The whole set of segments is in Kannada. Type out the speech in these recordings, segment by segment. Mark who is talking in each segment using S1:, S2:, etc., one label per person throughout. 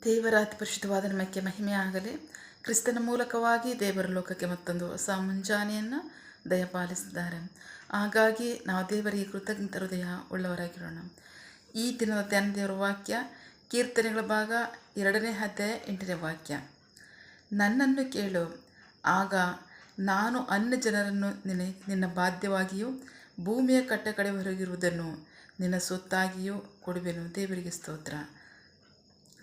S1: ದೇವರ ಅತಿ ಪರಿಶುದ್ಧವಾದ ನಮಕ್ಕೆ ಮಹಿಮೆ ಆಗಲಿ. ಕ್ರಿಸ್ತನ ಮೂಲಕವಾಗಿ ದೇವರ ಲೋಕಕ್ಕೆ ಮತ್ತೊಂದು ಹೊಸ ಮುಂಜಾನೆಯನ್ನು ದಯಪಾಲಿಸಿದ್ದಾರೆ. ಹಾಗಾಗಿ ನಾವು ದೇವರಿಗೆ ಕೃತಜ್ಞತ ಹೃದಯ ಉಳ್ಳವರಾಗಿರೋಣ. ಈ ದಿನದ ಧ್ಯಾನ ದೇವರ ವಾಕ್ಯ ಕೀರ್ತನೆಗಳ ಭಾಗ 2ನೇ ಅಧ್ಯಾಯ 8ನೇ ವಾಕ್ಯ. ನನ್ನನ್ನು ಕೇಳು, ಆಗ ನಾನು ಅನ್ಯ ಜನರನ್ನು ನಿನ್ನ ಬಾಧ್ಯವಾಗಿಯೂ ಭೂಮಿಯ ಕಟ್ಟಕಡೆ ಹೊರಗಿರುವುದನ್ನು ನಿನ್ನ ಸೊತ್ತಾಗಿಯೂ ಕೊಡುವೆನು. ದೇವರಿಗೆ ಸ್ತೋತ್ರ.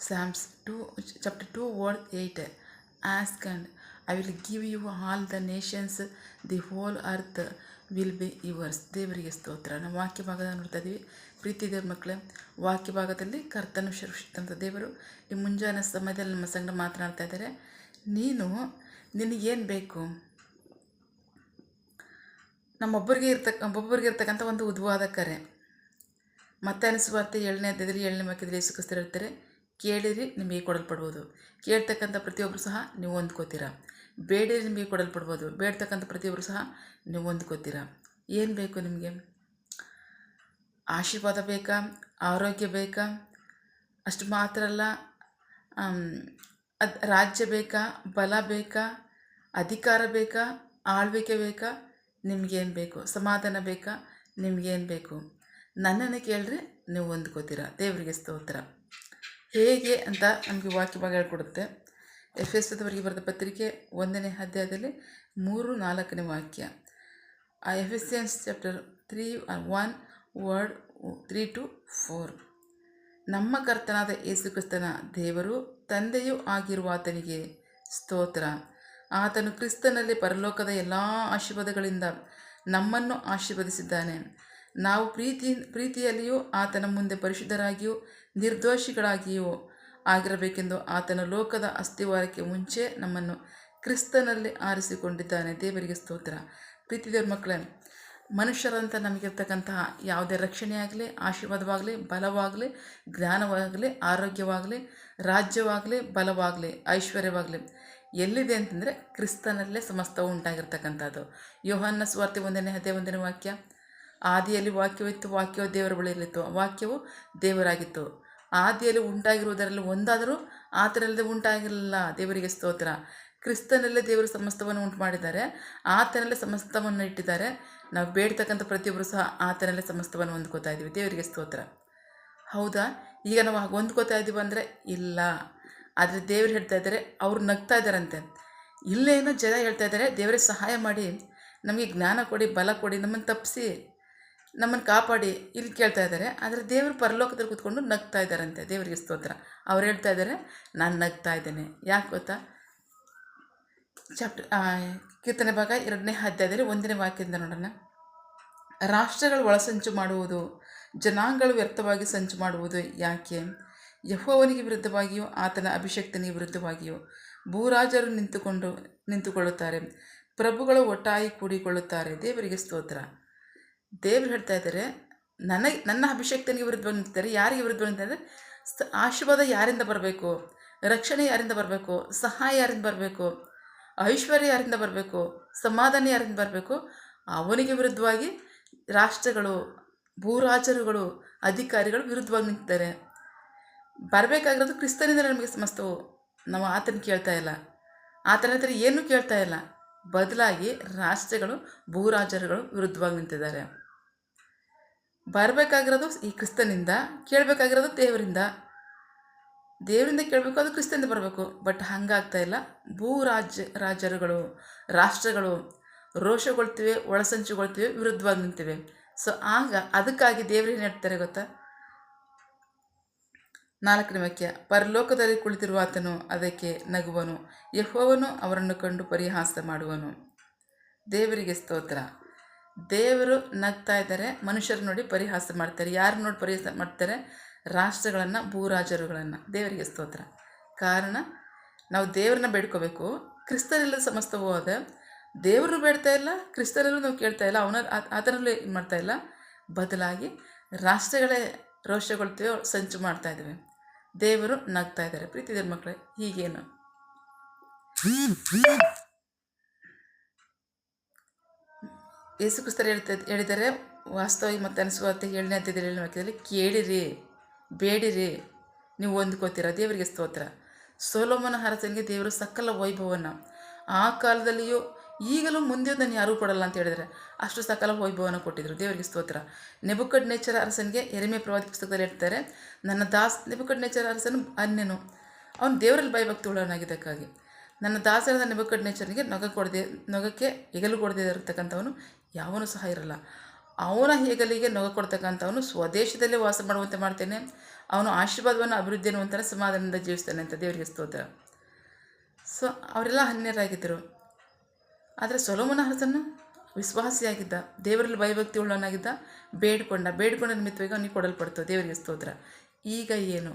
S1: Psalms 2, chapter 2, verse 8. Ask and I will give you all the nations, the whole earth will be yours. ದೇವರಿಗೆ ಸ್ತೋತ್ರ. ನಾವು ವಾಕ್ಯ ಭಾಗದ ನೋಡ್ತಾ ಇದ್ದೀವಿ. ಪ್ರೀತಿ ದೇವ್ರ ಮಕ್ಕಳೇ, ವಾಕ್ಯ ಭಾಗದಲ್ಲಿ ಕರ್ತನು ಶ್ರೇಷ್ಠಂತ ದೇವರು ಈ ಮುಂಜಾನೆ ಸಮಯದಲ್ಲಿ ನಮ್ಮ ಸಂಗಡ ಮಾತನಾಡ್ತಾ ಇದ್ದಾರೆ. ನಿನಗೇನು ಬೇಕು? ಒಬ್ಬೊಬ್ಬರಿಗೆ ಇರ್ತಕ್ಕಂಥ ಒಂದು ಉದ್ವಾದ ಕರೆ. ಮತ್ತಾಯನ ಸುವಾರ್ತೆ 7ನೇ ಅಧ್ಯಾಯದಲ್ಲಿ 7ನೇ ವಾಕ್ಯದಲ್ಲಿ ಯೇಸು ಕ್ರಿಸ್ತರು ಹೇಳ್ತಾರೆ, ಕೇಳಿರಿ ನಿಮಗೆ ಕೊಡಲ್ಪಡ್ಬೋದು. ಕೇಳ್ತಕ್ಕಂಥ ಪ್ರತಿಯೊಬ್ಬರು ಸಹ ನೀವು ಹೊಂದ್ಕೋತೀರ. ಬೇಡಿರಿ ನಿಮಗೆ ಕೊಡಲ್ಪಡ್ಬೋದು. ಬೇಡ್ತಕ್ಕಂಥ ಪ್ರತಿಯೊಬ್ಬರು ಸಹ ನೀವು ಹೊಂದ್ಕೋತೀರ. ಏನು ಬೇಕು ನಿಮಗೆ? ಆಶೀರ್ವಾದ ಬೇಕಾ? ಆರೋಗ್ಯ ಬೇಕಾ? ಅಷ್ಟು ಮಾತ್ರ ಅಲ್ಲ, ರಾಜ್ಯ ಬೇಕಾ? ಬಲ ಬೇಕಾ? ಅಧಿಕಾರ ಬೇಕಾ? ಆಳ್ವಿಕೆ ಬೇಕಾ? ನಿಮಗೇನು ಬೇಕು? ಸಮಾಧಾನ ಬೇಕಾ? ನಿಮಗೇನು ಬೇಕು? ನನ್ನನ್ನು ಕೇಳಿದ್ರೆ ನೀವು ಹೊಂದ್ಕೋತೀರ. ದೇವರಿಗೆ ಸ್ತೋತ್ರ. ಹೇಗೆ ಅಂತ ನಮಗೆ ವಾಕ್ಯ ಭಾಗ ಹೇಳ್ಕೊಡುತ್ತೆ. ಎಫೆಸದವರಿಗೆ ಬರೆದ ಪತ್ರಿಕೆ 1ನೇ ಅಧ್ಯಾಯದಲ್ಲಿ 3-4ನೇ ವಾಕ್ಯ. ಆ ಎಫೆಸಿಯನ್ಸ್ ಚಾಪ್ಟರ್ 3:1 ವರ್ಡ್ 3-4. ನಮ್ಮ ಕರ್ತನಾದ ಯೇಸು ಕ್ರಿಸ್ತನ ದೇವರು ತಂದೆಯೂ ಆಗಿರುವ ಆತನಿಗೆ ಸ್ತೋತ್ರ. ಆತನು ಕ್ರಿಸ್ತನಲ್ಲಿ ಪರಲೋಕದ ಎಲ್ಲ ಆಶೀರ್ವಾದಗಳಿಂದ ನಮ್ಮನ್ನು ಆಶೀರ್ವದಿಸಿದ್ದಾನೆ. ನಾವು ಪ್ರೀತಿಯಲ್ಲಿಯೂ ಆತನ ಮುಂದೆ ಪರಿಶುದ್ಧರಾಗಿಯೂ ನಿರ್ದೋಷಿಗಳಾಗಿಯೂ ಆಗಿರಬೇಕೆಂದು ಆತನ ಲೋಕದ ಅಸ್ತಿವಾರಕ್ಕೆ ಮುಂಚೆ ನಮ್ಮನ್ನು ಕ್ರಿಸ್ತನಲ್ಲಿ ಆರಿಸಿಕೊಂಡಿದ್ದಾನೆ. ದೇವರಿಗೆ ಸ್ತೋತ್ರ. ಪ್ರೀತಿ ದೇವ್ರ ಮಕ್ಕಳೇ, ಮನುಷ್ಯರಂತ ನಮಗಿರ್ತಕ್ಕಂತಹ ಯಾವುದೇ ರಕ್ಷಣೆ ಆಗಲಿ, ಆಶೀರ್ವಾದವಾಗಲಿ, ಬಲವಾಗಲಿ, ಜ್ಞಾನವಾಗಲಿ, ಆರೋಗ್ಯವಾಗಲಿ, ರಾಜ್ಯವಾಗಲಿ, ಬಲವಾಗಲಿ, ಐಶ್ವರ್ಯವಾಗಲಿ ಎಲ್ಲಿದೆ ಅಂತಂದರೆ ಕ್ರಿಸ್ತನಲ್ಲೇ ಸಮಸ್ತವು ಉಂಟಾಗಿರ್ತಕ್ಕಂಥದ್ದು. ಯೋಹಾನನ ಸುವಾರ್ತೆ 1ನೇ ಅಧ್ಯಾಯ 1ನೇ ವಾಕ್ಯ. ಆದಿಯಲ್ಲಿ ವಾಕ್ಯವಿತ್ತು, ವಾಕ್ಯವು ದೇವರ ಬಳಿಯಲ್ಲಿತ್ತು, ವಾಕ್ಯವು ದೇವರಾಗಿತ್ತು. ಆದಿಯಲ್ಲಿ ಉಂಟಾಗಿರುವುದರಲ್ಲಿ ಒಂದಾದರೂ ಆತನಲ್ಲದೆ ಉಂಟಾಗಿರಲಿಲ್ಲ. ದೇವರಿಗೆ ಸ್ತೋತ್ರ. ಕ್ರಿಸ್ತನಲ್ಲೇ ದೇವರು ಸಮಸ್ತವನ್ನು ಉಂಟು ಮಾಡಿದ್ದಾರೆ. ಆತನಲ್ಲೇ ಸಮಸ್ತವನ್ನು ಇಟ್ಟಿದ್ದಾರೆ. ನಾವು ಬೇಡ್ತಕ್ಕಂಥ ಪ್ರತಿಯೊಬ್ಬರು ಸಹ ಆತನಲ್ಲೇ ಸಮಸ್ತವನ್ನು ಹೊಂದ್ಕೋತಾ ಇದ್ದೀವಿ. ದೇವರಿಗೆ ಸ್ತೋತ್ರ. ಹೌದಾ? ಈಗ ನಾವು ಹೊಂದ್ಕೋತಾ ಇದ್ದೀವಿ ಅಂದರೆ ಇಲ್ಲ. ಆದರೆ ದೇವರು ಹೇಳ್ತಾ ಇದ್ದಾರೆ, ಅವ್ರು ನಗ್ತಾ ಇದ್ದಾರಂತೆ. ಇಲ್ಲೇನೋ ಜನ ಹೇಳ್ತಾ ಇದ್ದಾರೆ, ದೇವರೇ ಸಹಾಯ ಮಾಡಿ, ನಮಗೆ ಜ್ಞಾನ ಕೊಡಿ, ಬಲ ಕೊಡಿ, ನಮ್ಮನ್ನು ತಪ್ಪಿಸಿ, ನಮ್ಮನ್ನು ಕಾಪಾಡಿ ಇಲ್ಲಿ ಕೇಳ್ತಾ ಇದ್ದಾರೆ. ಆದರೆ ದೇವರು ಪರಲೋಕದಲ್ಲಿ ಕೂತ್ಕೊಂಡು ನಗ್ತಾ ಇದ್ದಾರಂತೆ. ದೇವರಿಗೆ ಸ್ತೋತ್ರ. ಅವ್ರು ಹೇಳ್ತಾ ಇದ್ದಾರೆ, ನಾನು ನಗ್ತಾ ಇದ್ದೇನೆ. ಯಾಕೆ ಗೊತ್ತಾ? ಕೀರ್ತನೆ ಭಾಗ 2ನೇ ಅಧ್ಯಾಯದಲ್ಲಿ 1ನೇ ವಾಕ್ಯದಿಂದ ನೋಡೋಣ. ರಾಷ್ಟ್ರಗಳು ಒಳಸಂಚು ಮಾಡುವುದು, ಜನಾಂಗಗಳು ವ್ಯರ್ಥವಾಗಿ ಸಂಚು ಮಾಡುವುದು ಯಾಕೆ? ಯೆಹೋವನಿಗೆ ವಿರುದ್ಧವಾಗಿಯೂ ಆತನ ಅಭಿಷಕ್ತನಿಗೆ ವಿರುದ್ಧವಾಗಿಯೂ ಭೂರಾಜರು ನಿಂತುಕೊಳ್ಳುತ್ತಾರೆ, ಪ್ರಭುಗಳು ಒಟ್ಟಾಗಿ ಕೂಡಿಕೊಳ್ಳುತ್ತಾರೆ. ದೇವರಿಗೆ ಸ್ತೋತ್ರ. ದೇವರು ಹೇಳ್ತಾ ಇದ್ದಾರೆ, ನನ್ನ ಅಭಿಷಕ್ತನಿಗೆ ವಿರುದ್ಧವಾಗಿ ನಿಂತಿದ್ದಾರೆ. ಯಾರಿಗೆ ವಿರುದ್ಧವಾಗಿ ನಿಂತಿದ್ದಾರೆ? ಆಶೀರ್ವಾದ ಯಾರಿಂದ ಬರಬೇಕು? ರಕ್ಷಣೆ ಯಾರಿಂದ ಬರಬೇಕು? ಸಹಾಯ ಯಾರಿಂದ ಬರಬೇಕು? ಐಶ್ವರ್ಯ ಯಾರಿಂದ ಬರಬೇಕು? ಸಮಾಧಾನ ಯಾರಿಂದ ಬರಬೇಕು? ಅವನಿಗೆ ವಿರುದ್ಧವಾಗಿ ರಾಷ್ಟ್ರಗಳು, ಭೂರಾಜರುಗಳು, ಅಧಿಕಾರಿಗಳು ವಿರುದ್ಧವಾಗಿ ನಿಂತಿದ್ದಾರೆ. ಬರಬೇಕಾಗಿರೋದು ಕ್ರಿಸ್ತನಿಂದ ನಮಗೆ ಸಮಸ್ತವು. ನಾವು ಆತನ ಕೇಳ್ತಾ ಇಲ್ಲ, ಆತನ ಹತ್ರ ಏನೂ ಕೇಳ್ತಾ ಇಲ್ಲ. ಬದಲಾಗಿ ರಾಷ್ಟ್ರಗಳು, ಭೂರಾಜರುಗಳು ವಿರುದ್ಧವಾಗಿ ನಿಂತಿದ್ದಾರೆ. ಬರಬೇಕಾಗಿರೋದು ಈ ಕ್ರಿಸ್ತನಿಂದ, ಕೇಳಬೇಕಾಗಿರೋದು ದೇವರಿಂದ ಕೇಳಬೇಕು, ಅದು ಕ್ರಿಸ್ತನಿಂದ ಬರಬೇಕು. ಬಟ್ ಹಂಗಾಗ್ತಾ ಇಲ್ಲ. ರಾಜರುಗಳು, ರಾಷ್ಟ್ರಗಳು ರೋಷಗೊಳ್ತಿವೆ, ಒಳಸಂಚುಗೊಳ್ತಿವೆ, ವಿರುದ್ಧವಾಗಿ ನಿಂತಿವೆ. ಸೊ ಅದಕ್ಕಾಗಿ ದೇವರು ಏನು ಹೇಳ್ತಾರೆ ಗೊತ್ತಾ? 4ನೇ ವಾಕ್ಯ. ಪರಲೋಕದಲ್ಲಿ ಕುಳಿತಿರುವ ಆತನು ಅದಕ್ಕೆ ನಗುವನು, ಯೆಹೋವನು ಅವರನ್ನು ಕಂಡು ಪರಿಹಾಸ ಮಾಡುವನು. ದೇವರಿಗೆ ಸ್ತೋತ್ರ. ದೇವರು ನಗ್ತಾ ಇದ್ದಾರೆ. ಮನುಷ್ಯರು ನೋಡಿ ಪರಿಹಾಸ ಮಾಡ್ತಾರೆ. ಯಾರು ನೋಡಿ ಪರಿಹಾಸ ಮಾಡ್ತಾರೆ? ರಾಷ್ಟ್ರಗಳನ್ನು, ಭೂರಾಜರುಗಳನ್ನು. ದೇವರಿಗೆ ಸ್ತೋತ್ರ. ಕಾರಣ ನಾವು ದೇವ್ರನ್ನ ಬೇಡ್ಕೋಬೇಕು. ಕ್ರಿಸ್ತನೆಲ್ಲ ಸಮಸ್ತವೂ ಅದ. ದೇವ್ರನ್ನೂ ಬೇಡ್ತಾ ಇಲ್ಲ, ಕ್ರಿಸ್ತನಲ್ಲೂ ನಾವು ಕೇಳ್ತಾ ಇಲ್ಲ, ಆತನಲ್ಲೂ ಏನು ಮಾಡ್ತಾ ಇಲ್ಲ. ಬದಲಾಗಿ ರಾಷ್ಟ್ರಗಳೇ ರೋಷಗೊಳ್ತೇವೆ, ಸಂಚು ಮಾಡ್ತಾ ಇದ್ದೇವೆ. ದೇವರು ನಗ್ತಾ ಇದ್ದಾರೆ. ಪ್ರೀತಿ ದೇವ್ರ ಮಕ್ಕಳೇ, ಹೀಗೇನು? ಯೇಸು ಕ್ರಿಸ್ತರು ಹೇಳಿದ್ದಾರೆ, ವಾಸ್ತವವಾಗಿ ಮತ್ತು ಅನಿಸುವಂತೆ 7ನೇ ಅಧ್ಯಾಯದಲ್ಲಿ 7ನೇ ವಾಕ್ಯದಲ್ಲಿ, ಕೇಳಿರಿ, ಬೇಡಿರಿ, ನೀವು ಹೊಂದ್ಕೋತೀರಾ. ದೇವರಿಗೆ ಸ್ತೋತ್ರ. ಸೊಲೊಮೋನ ಅರಸನಿಗೆ ದೇವರು ಸಕಲ ವೈಭವವನ್ನು ಆ ಕಾಲದಲ್ಲಿಯೂ ಈಗಲೂ ಮುಂದೆ ನಾನು ಯಾರೂ ಕೊಡಲ್ಲ ಅಂತ ಹೇಳಿದರೆ ಅಷ್ಟು ಸಕಲ ವೈಭವವನ್ನು ಕೊಟ್ಟಿದ್ದರು. ದೇವರಿಗೆ ಸ್ತೋತ್ರ. ನೆಬೂಕದ್ನೆಚ್ಚರ ಅರಸನಿಗೆ ಯೆರೆಮೀಯ ಪ್ರವಾದಿ ಪುಸ್ತಕದಲ್ಲಿ ಹೇಳ್ತಾರೆ, ನನ್ನ ನೆಬೂಕದ್ನೆಚ್ಚರ ಅರಸನು ಅನ್ಯನು, ಅವನು ದೇವರಲ್ಲಿ ಭಯಭಕ್ತಿ ಉಳ್ಳವನಾಗಿದ್ದಕ್ಕಾಗಿ ನನ್ನ ದಾಸರಾದ ನೆಬೂಕದ್ನೆಚ್ಚರನಿಗೆ ನೊಗಕ್ಕೆ ಹೆಗಲು ಕೊಡದೇ ಇರತಕ್ಕಂಥವನು ಯಾವನೂ ಸಹ ಇರಲ್ಲ. ಅವನ ಹೆಗಲಿಗೆ ನೊಗ ಕೊಡ್ತಕ್ಕಂಥವನು ಸ್ವದೇಶದಲ್ಲೇ ವಾಸ ಮಾಡುವಂತೆ ಮಾಡ್ತೇನೆ, ಅವನು ಆಶೀರ್ವಾದವನ್ನು ಅಭಿವೃದ್ಧಿಯನ್ನು ಅಂತಾನೆ ಸಮಾಧಾನದಿಂದ ಜೀವಿಸ್ತಾನೆ ಅಂತ. ದೇವರಿಗೆ ಸ್ತೋತ್ರ. ಸೊ ಅವರೆಲ್ಲ ಅನ್ಯರಾಗಿದ್ದರು. ಆದರೆ ಸೊಲೊಮೋನ ಅರಸನು ವಿಶ್ವಾಸಿಯಾಗಿದ್ದ, ದೇವರಲ್ಲಿ ಭಯಭಕ್ತಿ ಉಳ್ಳವನಾಗಿದ್ದ, ಬೇಡ್ಕೊಂಡ ನಿಮಿತ್ತವಾಗಿ ಅವನಿಗೆ ಕೊಡಲ್ಪಡ್ತು. ದೇವರಿಗೆ ಸ್ತೋತ್ರ. ಈಗ ಏನು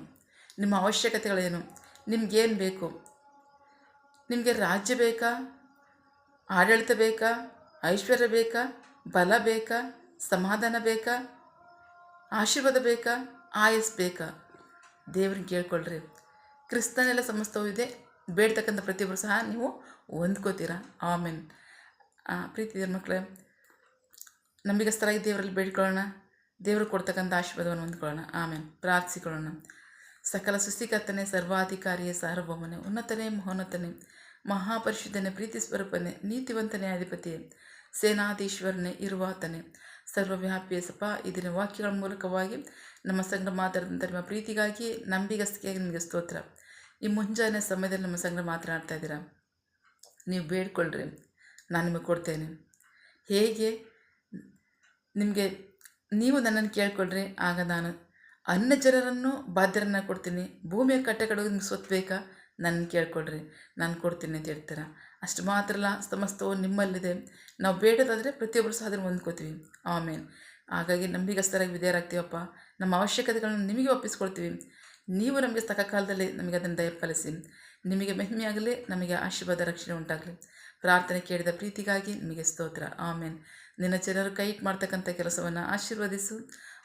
S1: ನಿಮ್ಮ ಅವಶ್ಯಕತೆಗಳೇನು? ನಿಮಗೇನು ಬೇಕು? ನಿಮಗೆ ರಾಜ್ಯ ಬೇಕಾ? ಆಡಳಿತ ಬೇಕಾ? ಐಶ್ವರ್ಯ ಬೇಕಾ? ಬಲ ಬೇಕಾ? ಸಮಾಧಾನ ಬೇಕಾ? ಆಶೀರ್ವಾದ ಬೇಕಾ? ಆಯಸ್ ಬೇಕಾ? ದೇವ್ರಿಗೆ ಕೇಳ್ಕೊಳ್ರಿ. ಕ್ರಿಸ್ತನೆಲ್ಲ ಸಮಸ್ತವೂ ಇದೆ. ಬೇಡ್ತಕ್ಕಂಥ ಪ್ರತಿಯೊಬ್ಬರು ಸಹ ನೀವು ಹೊಂದ್ಕೋತೀರಾ. ಆಮೇನ್. ಪ್ರೀತಿ ಮಕ್ಕಳೇ, ನಂಬಿಗಸ್ತರಾಗಿ ದೇವರಲ್ಲಿ ಬೇಡ್ಕೊಳ್ಳೋಣ. ದೇವರು ಕೊಡ್ತಕ್ಕಂಥ ಆಶೀರ್ವಾದವನ್ನು ಹೊಂದ್ಕೊಳ್ಳೋಣ. ಆಮೇನ್. ಪ್ರಾರ್ಥಿಸಿಕೊಳ್ಳೋಣ. ಸಕಲ ಸೃಷ್ಟಿಕರ್ತನೆ, ಸರ್ವಾಧಿಕಾರಿಯೇ, ಸಾರ್ವಭೌಮನೇ, ಉನ್ನತನೇ, ಮಹೋನ್ನತನೇ, ಮಹಾಪರಿಶುದ್ಧನೇ, ಪ್ರೀತಿ ಸ್ವರೂಪನೇ, ನೀತಿವಂತನೇ, ಅಧಿಪತಿಯೇ, ಸೇನಾಧೀಶ್ವರನೇ, ಇರುವಾತನೇ, ಸರ್ವವ್ಯಾಪಿಯೇ ಸಪ ಇದರ ವಾಕ್ಯಗಳ ಮೂಲಕವಾಗಿ ನಮ್ಮ ಸಂಘ ಮಾತಾಡಿದಂಥ ನಿಮ್ಮ ಪ್ರೀತಿಗಾಗಿ, ನಂಬಿಗಸ್ತಿಗಾಗಿ ನಿಮಗೆ ಸ್ತೋತ್ರ. ಈ ಮುಂಜಾನೆ ಸಮಯದಲ್ಲಿ ನಮ್ಮ ಸಂಘ ಮಾತನಾಡ್ತಾ ಇದ್ದೀರಾ. ನೀವು ಬೇಡ್ಕೊಳ್ರಿ, ನಾನು ನಿಮಗೆ ಕೊಡ್ತೇನೆ. ಹೇಗೆ ನಿಮಗೆ ನೀವು ನನ್ನನ್ನು ಕೇಳ್ಕೊಳ್ರಿ, ಆಗ ನಾನು ಅನ್ಯ ಜನರನ್ನು ಬಾಧ್ಯರನ್ನು ಕೊಡ್ತೀನಿ. ಭೂಮಿಯ ಕಟ್ಟಕಡೆಗೆ ನಿಮ್ಗೆ ಸ್ವತ್ತು ಬೇಕಾ? ನನ್ನ ಕೇಳ್ಕೊಳ್ರಿ, ನಾನು ಕೊಡ್ತೀನಿ ಅಂತ ಹೇಳ್ತಾರೆ. ಅಷ್ಟು ಮಾತ್ರ ಅಲ್ಲ, ಸಮಸ್ತವು ನಿಮ್ಮಲ್ಲಿದೆ. ನಾವು ಬೇಡದಾದರೆ ಪ್ರತಿಯೊಬ್ಬರು ಸಹ ಅದನ್ನು ಹೊಂದ್ಕೋತೀವಿ. ಆಮೇಲೆ ಹಾಗಾಗಿ ನಂಬಿಗಸ್ತರಾಗಿ ವಿಧೇಯರಾಗ್ತೀವಪ್ಪ. ನಮ್ಮ ಅವಶ್ಯಕತೆಗಳನ್ನು ನಿಮಗೆ ಒಪ್ಪಿಸ್ಕೊಳ್ತೀವಿ. ನೀವು ನಮಗೆ ತಕ್ಕ ಕಾಲದಲ್ಲಿ ನಮಗೆ ಅದನ್ನು ದಯಪಾಲಿಸಿ. ನಿಮಗೆ ಮಹಿಮೆಯಾಗಲಿ, ನಮಗೆ ಆಶೀರ್ವಾದ, ರಕ್ಷಣೆ ಉಂಟಾಗಲಿ. ಪ್ರಾರ್ಥನೆ ಕೇಳಿದ ಪ್ರೀತಿಗಾಗಿ ನಿಮಗೆ ಸ್ತೋತ್ರ. ಆಮೇಲೆ ನಿನ್ನ ಜನರು ಕೈ ಮಾಡ್ತಕ್ಕಂಥ ಕೆಲಸವನ್ನು ಆಶೀರ್ವದಿಸು.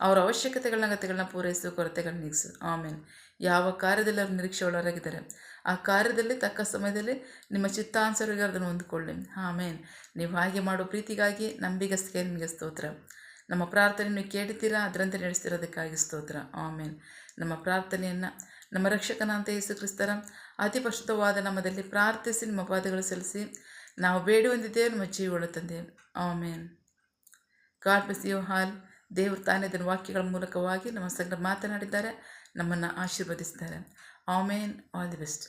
S1: ಅವರ ಅವಶ್ಯಕತೆಗಳನ್ನ, ಅಗತ್ಯಗಳನ್ನ ಪೂರೈಸು, ಕೊರತೆಗಳನ್ನ ನೀಗಿಸು. ಆಮೇಲೆ ಯಾವ ಕಾರ್ಯದಲ್ಲಿ ಅವರು ನಿರೀಕ್ಷೆ ಒಳಗಾಗಿದ್ದಾರೆ ಆ ಕಾರ್ಯದಲ್ಲಿ ತಕ್ಕ ಸಮಯದಲ್ಲಿ ನಿಮ್ಮ ಚಿತ್ತಾನುಸಾರವಾಗಿ ಅದನ್ನು ಹೊಂದಿಕೊಳ್ಳಿ. ಆಮೇಲೆ ನೀವು ಹಾಗೆ ಮಾಡೋ ಪ್ರೀತಿಗಾಗಿ, ನಂಬಿಗಸ್ತಿಗೆ ನಿಮಗೆ ಸ್ತೋತ್ರ. ನಮ್ಮ ಪ್ರಾರ್ಥನೆಯನ್ನು ಕೇಳುತ್ತೀರಾ, ಅದರಂತೆ ನಡೆಸ್ತಿರೋದಕ್ಕಾಗಿ ಸ್ತೋತ್ರ. ಆಮೇಲೆ ನಮ್ಮ ಪ್ರಾರ್ಥನೆಯನ್ನು ನಮ್ಮ ರಕ್ಷಕನಾಂತ ಯೇಸು ಕ್ರಿಸ್ತರ ಅತಿ ಪರಿಶುದ್ಧವಾದ ನಾಮದಲ್ಲಿ ಪ್ರಾರ್ಥಿಸಿ ನಿಮ್ಮ ಪಾದಗಳು ಸಲ್ಲಿಸಿ ನಾವು ಬೇಡುವಂದಿದ್ದೇವೆ ನಮ್ಮ ಜೀವಗಳ ತಂದೆ. Amen. God bless you all. ದೇವರು ತಾನೇ ಅದನ್ನು ವಾಕ್ಯಗಳ ಮೂಲಕವಾಗಿ ನಮ್ಮ ಸಂಗಡ ಮಾತನಾಡಿದ್ದಾರೆ, ನಮ್ಮನ್ನು ಆಶೀರ್ವದಿಸಿದ್ದಾರೆ. ಆಮೇನ್. All the best.